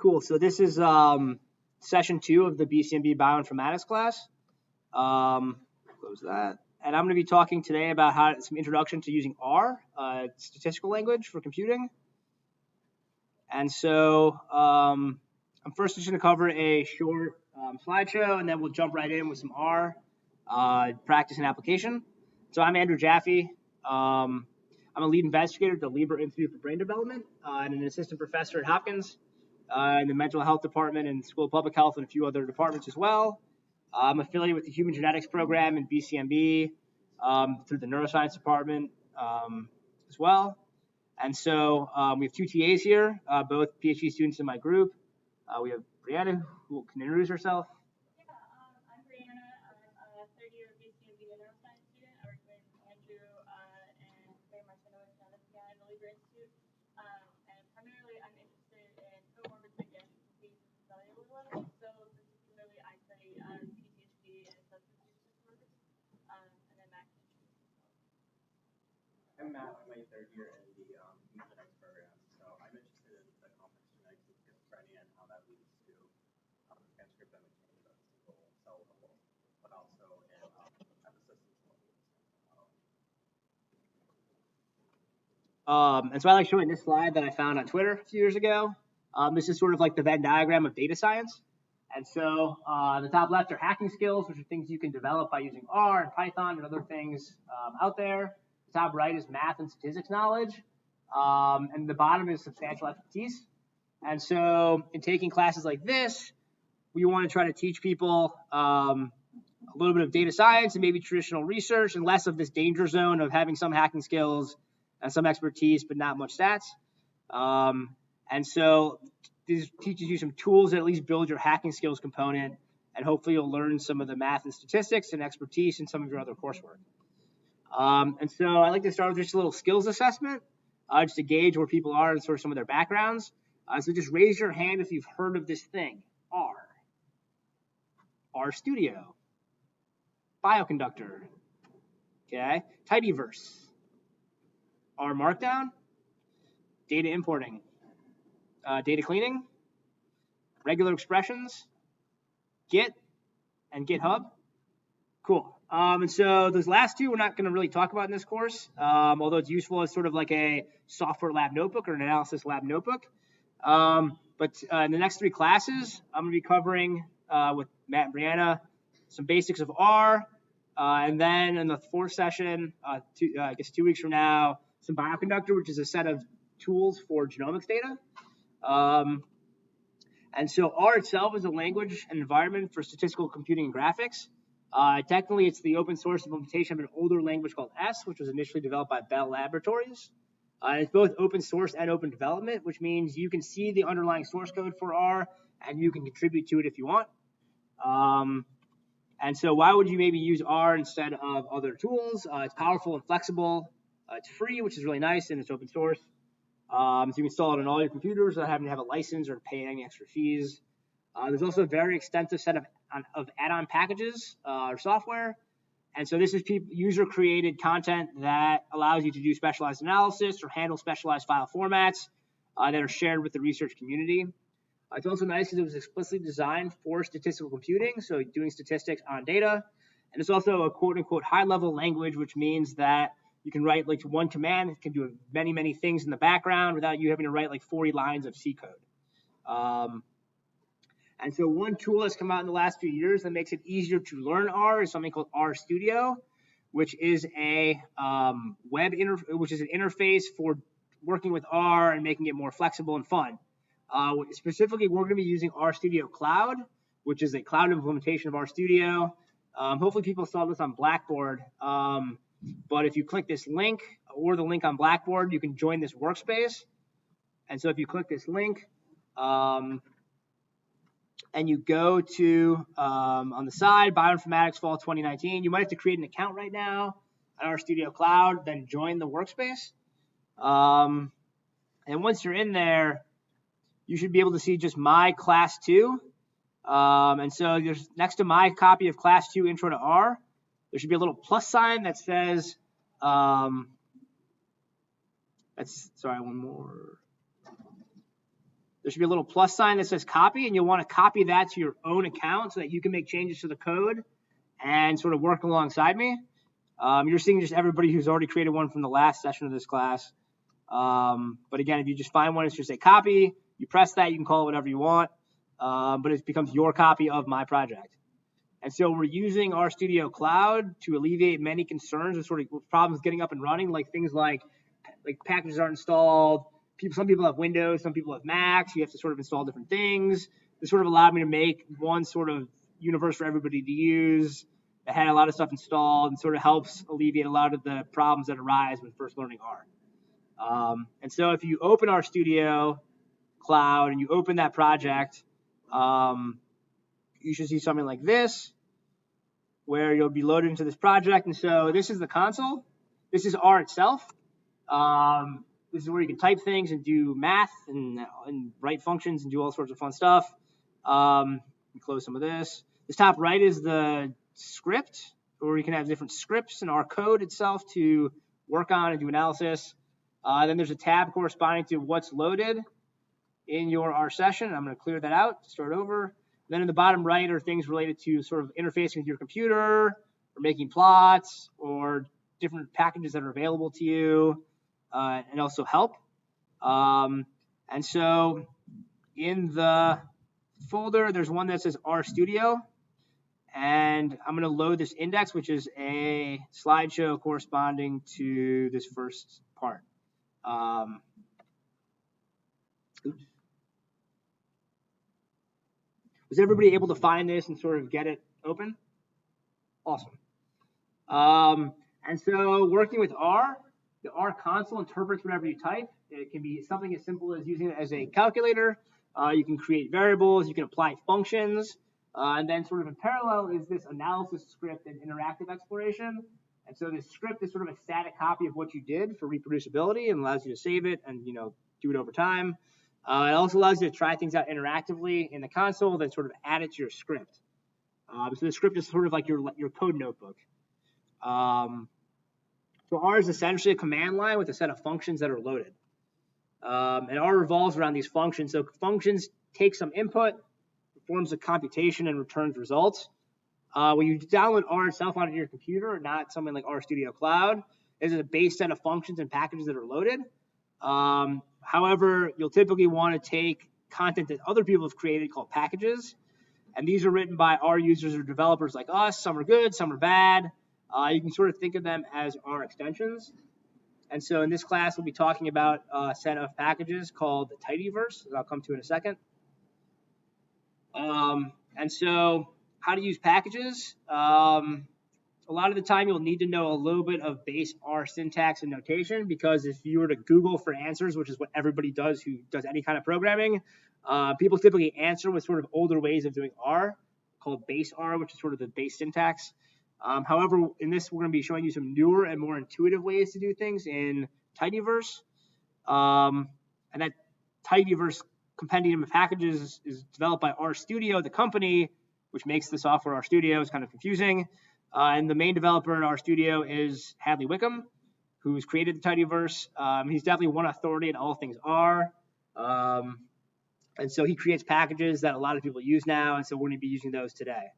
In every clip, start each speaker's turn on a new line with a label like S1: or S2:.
S1: Cool. So this is session 2 of the BCMB Bioinformatics class. Close that. And I'm going to be talking today about some introduction to using R, statistical language for computing. And so I'm first just going to cover a short slideshow, and then we'll jump right in with some R practice and application. So I'm Andrew Jaffe. I'm a lead investigator at the Lieber Institute for Brain Development and an assistant professor at Hopkins in the mental health department and School of Public Health and a few other departments as well. I'm affiliated with the Human Genetics program in BCMB through the neuroscience department as well. And so we have 2 TAs here, both PhD students in my group. We have Brianna, who can introduce herself.
S2: Yeah, I'm Brianna. I'm a third-year BCMB neuroscience student. I work with Andrew and very much another genetics guy at the Lieber Institute. And primarily, I'm interested in comorbid psychiatric disease at the cellular level. So particularly, I study PTSD and substance use disorders. And then Matt can introduce himself.
S3: I'm Matt. I'm my third year in the Human Genetics program. So I'm interested in the complex genetics of schizophrenia and how that leads to transcriptomic changes at the single cell level, but also at the systems level.
S1: And so I like showing this slide that I found on Twitter a few years ago. This is sort of like the Venn diagram of data science. And so the top left are hacking skills, which are things you can develop by using R and Python and other things out there. The top right is math and statistics knowledge. And the bottom is substantial expertise. And so in taking classes like this, we want to try to teach people a little bit of data science and maybe traditional research and less of this danger zone of having some hacking skills and some expertise, but not much stats. And so this teaches you some tools that at least build your hacking skills component, and hopefully you'll learn some of the math and statistics and expertise in some of your other coursework. And so I like to start with just a little skills assessment, just to gauge where people are and sort of some of their backgrounds. So just raise your hand if you've heard of this thing, R. RStudio. Bioconductor. Okay. Tidyverse. R Markdown. Data importing. Data cleaning. Regular expressions. Git and GitHub. Cool. And so those last two we're not going to really talk about in this course, although it's useful as sort of like a software lab notebook or an analysis lab notebook. But in the next 3 classes, I'm going to be covering with Matt and Brianna some basics of R, and then in the 4th session, I guess 2 weeks from now, some Bioconductor, which is a set of tools for genomics data. And so R itself is a language and environment for statistical computing and graphics. Technically, it's the open source implementation of an older language called S, which was initially developed by Bell Laboratories. It's both open source and open development, which means you can see the underlying source code for R, and you can contribute to it if you want. And so why would you maybe use R instead of other tools? It's powerful and flexible. It's free, which is really nice, and it's open source. So you can install it on all your computers without having to have a license or pay any extra fees. There's also a very extensive set of add-on packages or software. And so this is user-created content that allows you to do specialized analysis or handle specialized file formats that are shared with the research community. It's also nice because it was explicitly designed for statistical computing, so doing statistics on data. And it's also a quote-unquote high-level language, which means that you can write like one command that can do many, many things in the background without you having to write like 40 lines of C code. And so one tool that's come out in the last few years that makes it easier to learn R is something called RStudio, which is an interface for working with R and making it more flexible and fun. Specifically, we're going to be using RStudio Cloud, which is a cloud implementation of RStudio. Hopefully people saw this on Blackboard. But if you click this link or the link on Blackboard, you can join this workspace. And so if you click this link, and you go to, on the side, Bioinformatics Fall 2019. You might have to create an account right now on RStudio Cloud, then join the workspace. And once you're in there, you should be able to see just my Class 2. And so there's next to my copy of Class 2 Intro to R, there should be a little plus sign that says, one more. there should be a little plus sign that says copy, and you'll want to copy that to your own account so that you can make changes to the code and sort of work alongside me. You're seeing just everybody who's already created one from the last session of this class. But again, if you just find one, it's just say copy, you press that, you can call it whatever you want, but it becomes your copy of my project. And so we're using RStudio Cloud to alleviate many concerns and sort of problems getting up and running, like things like packages aren't installed. Some people have Windows, some people have Macs. You have to sort of install different things. This sort of allowed me to make one sort of universe for everybody to use that had a lot of stuff installed and sort of helps alleviate a lot of the problems that arise when first learning R. And so if you open RStudio Cloud and you open that project, you should see something like this, where you'll be loaded into this project. And so this is the console. This is R itself. This is where you can type things and do math and write functions and do all sorts of fun stuff. Close some of this. This top right is the script, where you can have different scripts and our code itself to work on and do analysis. Then there's a tab corresponding to what's loaded in your R session. I'm going to clear that out to start over. Then in the bottom right are things related to sort of interfacing with your computer or making plots or different packages that are available to you, and also help. And so in the folder, there's one that says RStudio, and I'm going to load this index, which is a slideshow corresponding to this first part. Oops. Was everybody able to find this and sort of get it open? Awesome. And so working with R, the R console interprets whatever you type. It can be something as simple as using it as a calculator. You can create variables. You can apply functions. And then sort of in parallel is this analysis script and interactive exploration. And so this script is sort of a static copy of what you did for reproducibility and allows you to save it and do it over time. It also allows you to try things out interactively in the console, then sort of add it to your script. So the script is sort of like your code notebook. So R is essentially a command line with a set of functions that are loaded. And R revolves around these functions. So functions take some input, performs a computation, and returns results. When you download R itself onto your computer, not something like RStudio Cloud, there's a base set of functions and packages that are loaded. However, you'll typically want to take content that other people have created called packages. And these are written by R users or developers like us. Some are good, some are bad. You can sort of think of them as R extensions. And so in this class, we'll be talking about a set of packages called the tidyverse, that I'll come to in a second. And so how to use packages. A lot of the time, you'll need to know a little bit of base R syntax and notation, because if you were to Google for answers, which is what everybody does who does any kind of programming, people typically answer with sort of older ways of doing R, called base R, which is sort of the base syntax. However, in this, we're going to be showing you some newer and more intuitive ways to do things in tidyverse. And that tidyverse compendium of packages is developed by RStudio, the company, which makes the software RStudio. It's kind of confusing. And the main developer in RStudio is Hadley Wickham, who's created the tidyverse. He's definitely one authority in all things R. And so he creates packages that a lot of people use now, and so we're going to be using those today.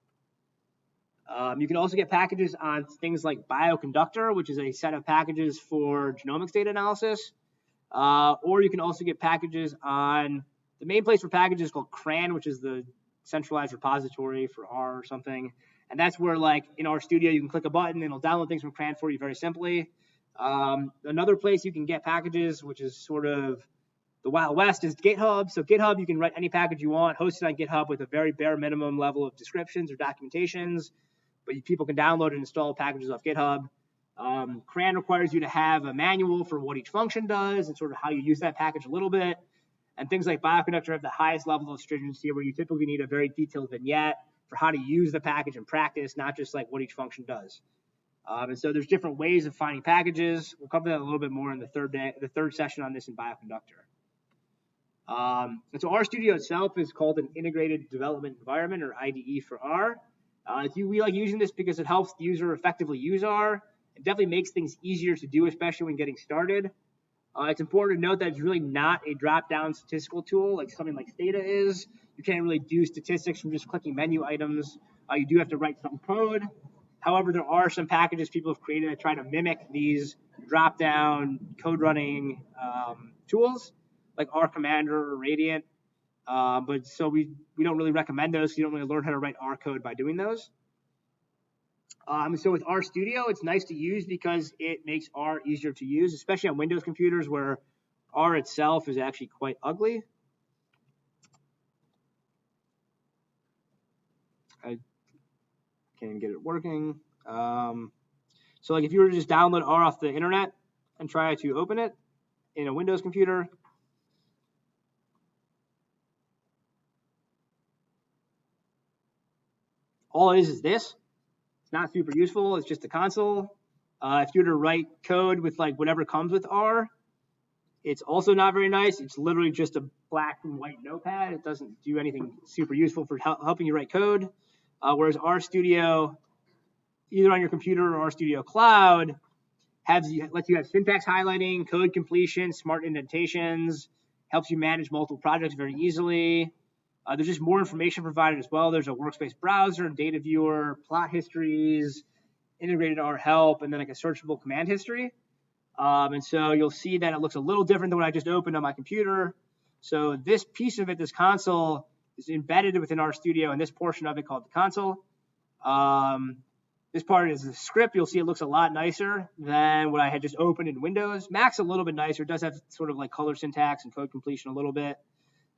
S1: You can also get packages on things like Bioconductor, which is a set of packages for genomics data analysis. Or you can also get packages on the main place for packages called CRAN, which is the centralized repository for R or something. And that's where, like in RStudio, you can click a button and it'll download things from CRAN for you very simply. Another place you can get packages, which is sort of the Wild West, is GitHub. So GitHub, you can write any package you want, host it on GitHub with a very bare minimum level of descriptions or documentations. But people can download and install packages off GitHub. CRAN requires you to have a manual for what each function does and sort of how you use that package a little bit. And things like Bioconductor have the highest level of stringency, where you typically need a very detailed vignette for how to use the package in practice, not just like what each function does. And so there's different ways of finding packages. We'll cover that a little bit more in the third session on this in Bioconductor. And so RStudio itself is called an Integrated Development Environment, or IDE for R. We like using this because it helps the user effectively use R. It definitely makes things easier to do, especially when getting started. It's important to note that it's really not a drop-down statistical tool like something like Stata is. You can't really do statistics from just clicking menu items. You do have to write some code. However, there are some packages people have created that try to mimic these drop-down code running tools, like R Commander or Radiant. But so we don't really recommend those. You don't really learn how to write R code by doing those. So with RStudio, it's nice to use because it makes R easier to use, especially on Windows computers where R itself is actually quite ugly. I can't get it working. So like if you were to just download R off the internet and try to open it in a Windows computer, all it is this. It's not super useful. It's just a console. If you were to write code with like whatever comes with R, it's also not very nice. It's literally just a black and white notepad. It doesn't do anything super useful for helping you write code. Whereas RStudio, either on your computer or RStudio Cloud, lets you have syntax highlighting, code completion, smart indentations, helps you manage multiple projects very easily. There's just more information provided as well. There's a workspace browser, data viewer, plot histories, integrated R help, and then like a searchable command history. And so you'll see that it looks a little different than what I just opened on my computer. So this piece of it, this console, is embedded within RStudio, and this portion of it called the console. This part is the script. You'll see it looks a lot nicer than what I had just opened in Windows. Mac's a little bit nicer. It does have sort of like color syntax and code completion a little bit.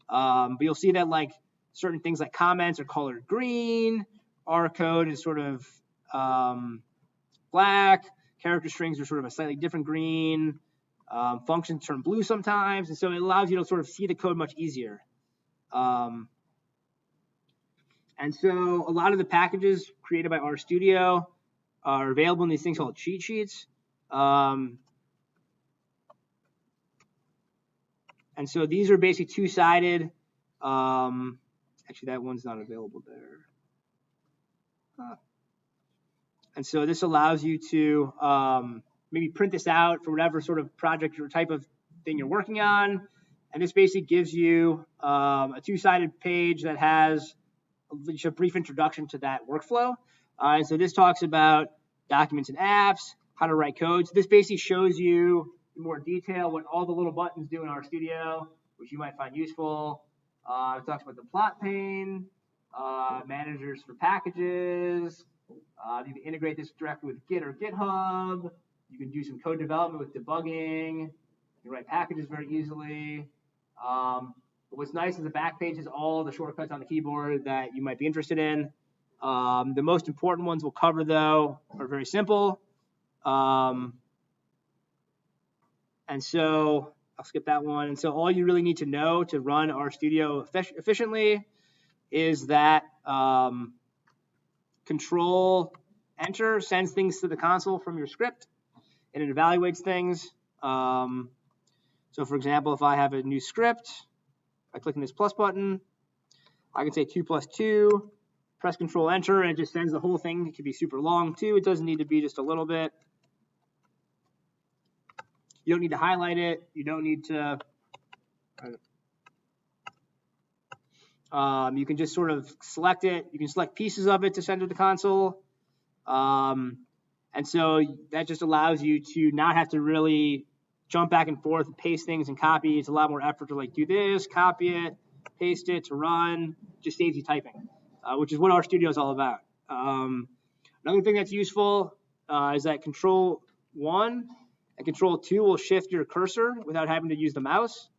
S1: But you'll see that like certain things like comments are colored green. R code is sort of black. Character strings are sort of a slightly different green. Functions turn blue sometimes. And so it allows you to sort of see the code much easier. And so a lot of the packages created by RStudio are available in these things called cheat sheets. And so these are basically two-sided. Actually, that one's not available there. And so this allows you to maybe print this out for whatever sort of project or type of thing you're working on. And this basically gives you a two-sided page that has a brief introduction to that workflow. And so this talks about documents and apps, how to write code. So this basically shows you in more detail what all the little buttons do in RStudio, which you might find useful. It talks about the plot pane, managers for packages. You can integrate this directly with Git or GitHub. You can do some code development with debugging. You can write packages very easily. But what's nice is the back page has all the shortcuts on the keyboard that you might be interested in. The most important ones we'll cover, though, are very simple. And so I'll skip that one. And so all you really need to know to run RStudio efficiently is that Control-Enter sends things to the console from your script, and it evaluates things. So, for example, if I have a new script, by clicking this plus button, I can say 2 + 2, press Control-Enter, and it just sends the whole thing. It could be super long, too. It doesn't need to be just a little bit. You don't need to highlight it. You don't need to. You can just sort of select it. You can select pieces of it to send to the console. And so that just allows you to not have to really jump back and forth and paste things and copy. It's a lot more effort to like do this, copy it, paste it to run. Just saves you typing, which is what RStudio is all about. Another thing that's useful is that Control-1 and Control-2 will shift your cursor without having to use the mouse,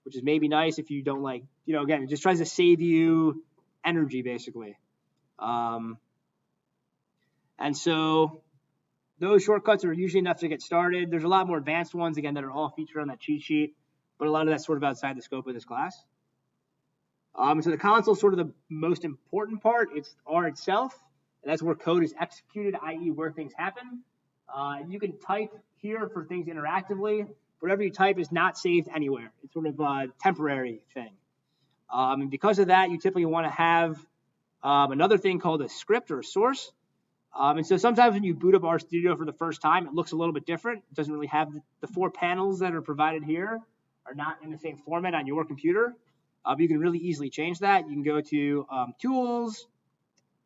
S1: which is maybe nice if you don't like, again, it just tries to save you energy, basically. And so those shortcuts are usually enough to get started. There's a lot more advanced ones, again, that are all featured on that cheat sheet, but a lot of that's sort of outside the scope of this class. So the console is sort of the most important part. It's R itself, and that's where code is executed, i.e. where things happen. You can type here for things interactively. Whatever you type is not saved anywhere. It's sort of a temporary thing. And because of that, you typically want to have another thing called a script or a source. And so sometimes when you boot up RStudio for the first time, it looks a little bit different. It doesn't really have the 4 panels that are provided here are not in the same format on your computer. But you can really easily change that. You can go to Tools,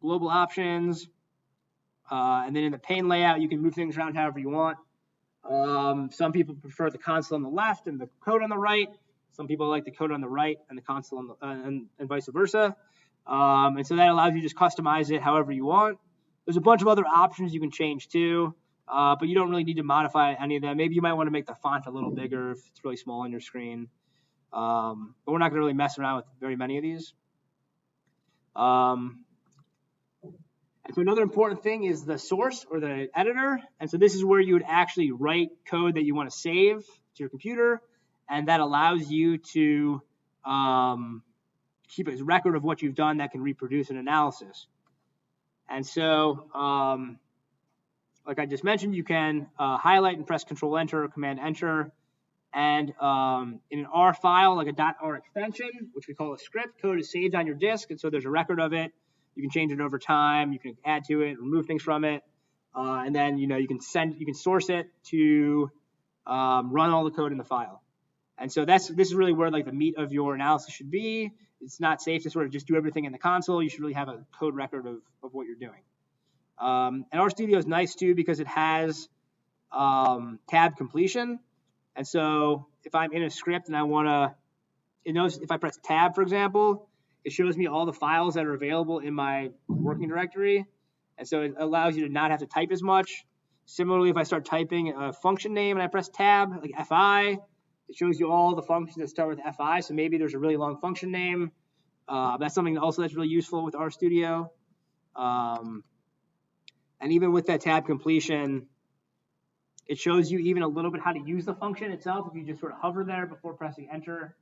S1: Global Options, and then in the pane layout, you can move things around however you want. Some people prefer the console on the left and the code on the right. Some people like the code on the right and the console on the, and vice versa. And so that allows you to just customize it however you want. There's a bunch of other options you can change too, but you don't really need to modify any of them. Maybe you might want to make the font a little bigger if it's really small on your screen. But we're not going to really mess around with very many of these. And so another important thing is the source or the editor. And so this is where you would actually write code that you want to save to your computer. And that allows you to keep a record of what you've done that can reproduce an analysis. And so, like I just mentioned, you can highlight and press Control-Enter or Command-Enter. And in an R file, like a .R extension, which we call a script, code is saved on your disk. And so there's a record of it. You can change it over time. You can add to it, remove things from it. And then, you can source it to run all the code in the file. And so this is really where like the meat of your analysis should be. It's not safe to sort of just do everything in the console. You should really have a code record of what you're doing. And RStudio is nice too because it has tab completion. And so if I'm in a script and I want to, it knows if I press tab, for example, it shows me all the files that are available in my working directory. And so it allows you to not have to type as much. Similarly, if I start typing a function name and I press tab, like FI, it shows you all the functions that start with FI. So maybe there's a really long function name. That's something also that's really useful with RStudio. And even with that tab completion, it shows you even a little bit how to use the function itself if you just sort of hover there before pressing enter.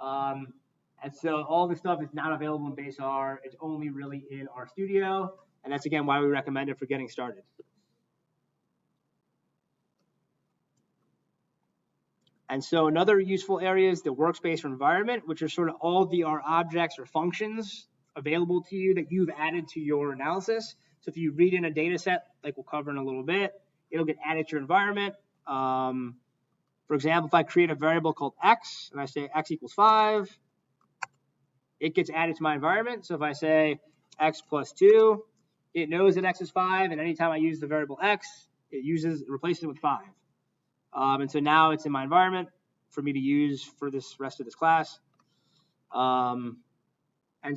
S1: And so all this stuff is not available in base R. It's only really in RStudio. And that's, again, why we recommend it for getting started. And so another useful area is the workspace or environment, which are sort of all the R objects or functions available to you that you've added to your analysis. So if you read in a data set, like we'll cover in a little bit, it'll get added to your environment. For example, if I create a variable called x and I say x equals 5, it gets added to my environment. So if I say x plus 2, it knows that x is 5, and anytime I use the variable x, it replaces it with 5. And so now it's in my environment for me to use for this rest of this class. And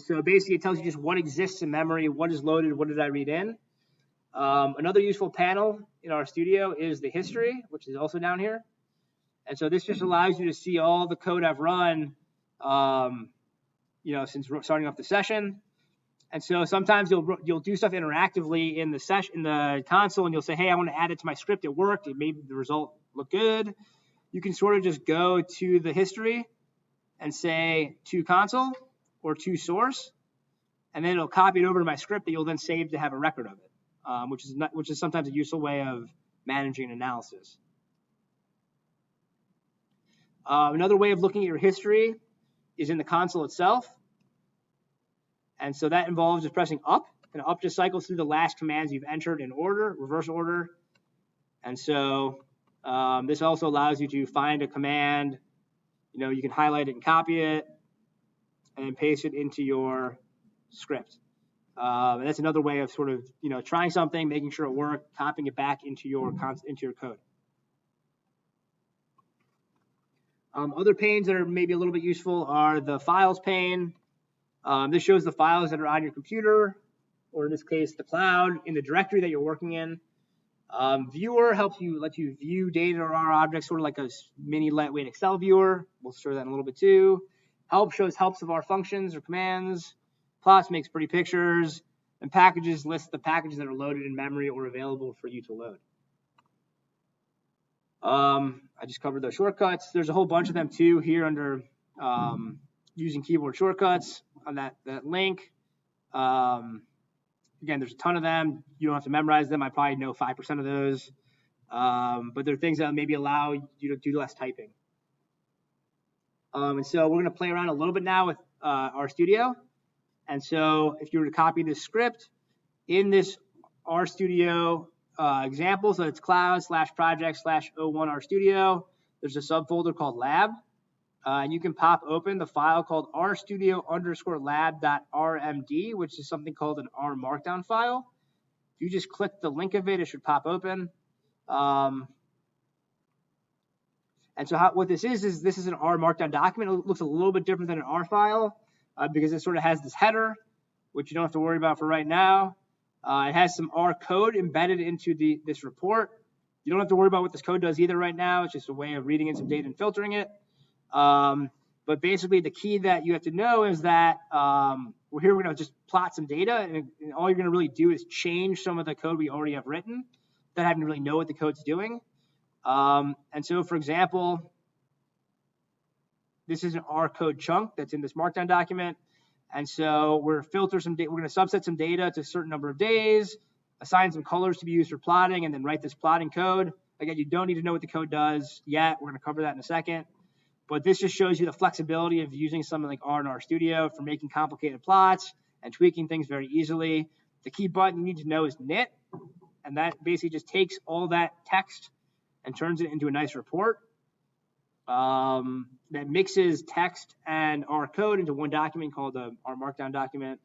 S1: so basically it tells you just what exists in memory, what is loaded, what did I read in. Another useful panel in RStudio is the history, which is also down here. And so this just allows you to see all the code I've run, since starting off the session. And so sometimes you'll do stuff interactively in the console, and you'll say, hey, I want to add it to my script. It worked. It made the result look good. You can sort of just go to the history and say to console or to source, and then it'll copy it over to my script that you'll then save to have a record of it, which is sometimes a useful way of managing analysis. Another way of looking at your history is in the console itself. And so that involves just pressing up, and up just cycles through the last commands you've entered in order, reverse order. And so this also allows you to find a command. You can highlight it and copy it, and then paste it into your script. And that's another way of sort of trying something, making sure it worked, copying it back into your code. Other panes that are maybe a little bit useful are the files pane. This shows the files that are on your computer, or in this case, the cloud, in the directory that you're working in. Viewer lets you view data or R objects, sort of like a mini lightweight Excel viewer. We'll show that in a little bit too. Help shows helps of our functions or commands. Plots makes pretty pictures. And packages lists the packages that are loaded in memory or available for you to load. I just covered those shortcuts. There's a whole bunch of them too here under using keyboard shortcuts on that link. Again, there's a ton of them. You don't have to memorize them. I probably know 5% of those. But there are things that maybe allow you to do less typing. And so we're going to play around a little bit now with RStudio. And so if you were to copy this script, in this RStudio example. So it's cloud/project/01 RStudio. There's a subfolder called lab. And you can pop open the file called rstudio_lab.rmd, which is something called an R markdown file. If you just click the link of it, it should pop open. And so what this is this is an R markdown document. It looks a little bit different than an R file because it sort of has this header, which you don't have to worry about for right now. It has some R code embedded into this report. You don't have to worry about what this code does either right now. It's just a way of reading in some data and filtering it. But basically, the key that you have to know is that we're going to just plot some data, and all you're going to really do is change some of the code we already have written without having to really know what the code's doing. And so, for example, this is an R code chunk that's in this markdown document. And so we're going to subset some data to a certain number of days, assign some colors to be used for plotting, and then write this plotting code. Again, you don't need to know what the code does yet. We're going to cover that in a second. But this just shows you the flexibility of using something like R and RStudio for making complicated plots and tweaking things very easily. The key button you need to know is knit, and that basically just takes all that text and turns it into a nice report that mixes text and R code into one document called the R markdown document.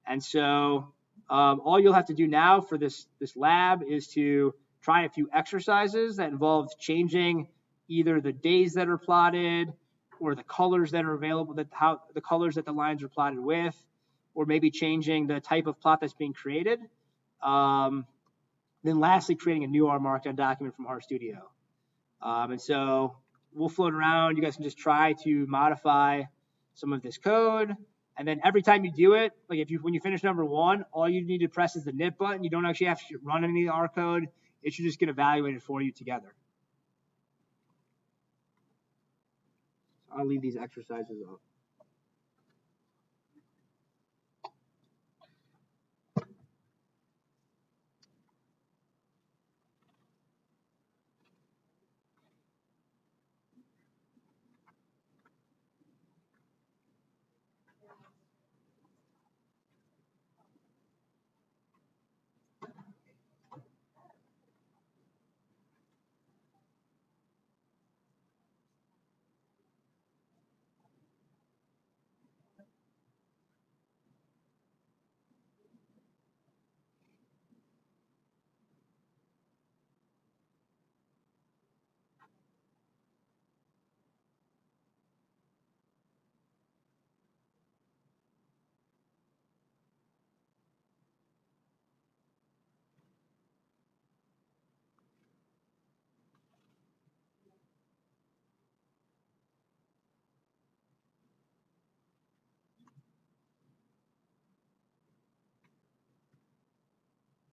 S1: And so all you'll have to do now for this lab is to try a few exercises that involve changing either the days that are plotted or the colors that are available, the colors that the lines are plotted with, or maybe changing the type of plot that's being created. Then lastly, creating a new R markdown document from RStudio. And so we'll float around. You guys can just try to modify some of this code. And then every time you do it, like when you finish number one, all you need to press is the knit button. You don't actually have to run any of the R code. It should just get evaluated for you together. I'll leave these exercises up.